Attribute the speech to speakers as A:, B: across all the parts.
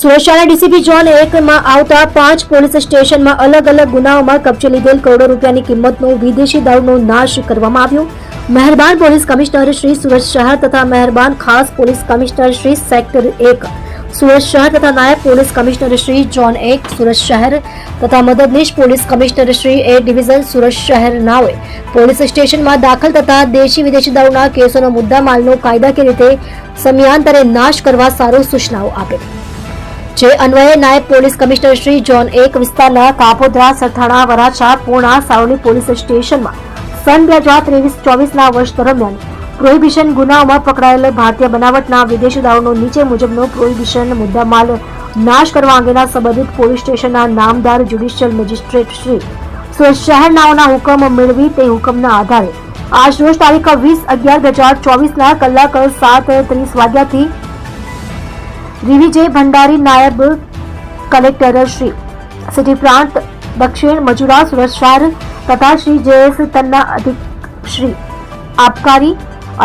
A: Surat DCP zone 1 માં આવતા 5 police સ્ટેશનમાં અલગ અલગ ગુનાઓમાં કબજે લીધેલ કરોડો રૂપિયાની કિંમતનો વિદેશી દારૂનો નાશ કરવામાં આવ્યો। મહેરબાન પોલીસ કમિશનર શ્રી સુરત શહેર તથા મહેરબાન ખાસ police commissioner Shri sector 1 Surat શહેર તથા નાયબ police commissioner Shri zone 1 Surat શહેર તથા મદદનીશ પોલીસ કમિશનર શ્રી એ ડિવિઝન સુરત શહેર નાઓએ પોલીસ સ્ટેશનમાં દાખલ તથા દેશી વિદેશી દારૂના કેસોનો મુદ્દામાલનો કાયદાકીય રીતે સમયાંતરે નાશ કરવા સારો સૂચનાઓ આપેલ। જે અન્વયે નાયબ પોલીસ કમિશનર શ્રી ઝોન 1 વિસ્તારના કાપોદ્રા સરથાણા વરાછા પૂર્ણા સાવલી પોલીસ સ્ટેશનમાં સન 2023-24ના વર્ષ દરમિયાન પ્રોહિબિશન ગુનાઓમાં પકડાયેલ ભારતીય બનાવટના વિદેશી દારૂનો નીચે મુજબનો પ્રોહિબિશન મુદ્દામાલ નાશ કરવા અંગેના સંબંધિત પોલીસ સ્ટેશનના નામદાર જ્યુડિશિયલ મેજિસ્ટ્રેટ શ્રી સુરત શહેરનાઓના હુકમ મેળવી તે હુકમના આધારે આજ રોજ તારીખ 20/11/2024ના કલાક 7:30 વાગ્યાથી રીવીજે ભંડારી નાયબ કલેક્ટર શ્રી સિટી પ્રાંત દક્ષિણ મજુરા સુરત શહેર તથા શ્રી JS તન્ના અધિક શ્રી આબકારી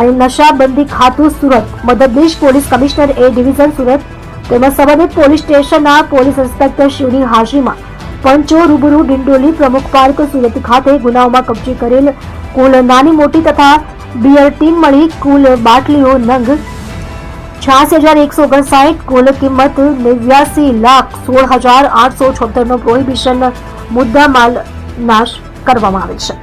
A: અને નશાબંધી ખાતું સુરત મદદનીશ પોલીસ કમિશનર એ ડિવિઝન સુરત તેમજ સંબંધિત પોલીસ સ્ટેશનના પોલીસ ઇન્સ્પેક્ટર શ્રીની હાજરીમાં પંચો રૂબરૂ ડિંડોલી પ્રમુખ પાર્ક સુરત ખાતે ગુનાઓમાં કબજે કરેલ કુલ નાની મોટી તથા બિયર ટીમ મળી કુલ બાટલીઓ નંગ 86,159 કુલ કિંમત 89,16,876 નો પ્રોહિબિશન મુદ્દામાલ નાશ કરવામાં આવેલ છે।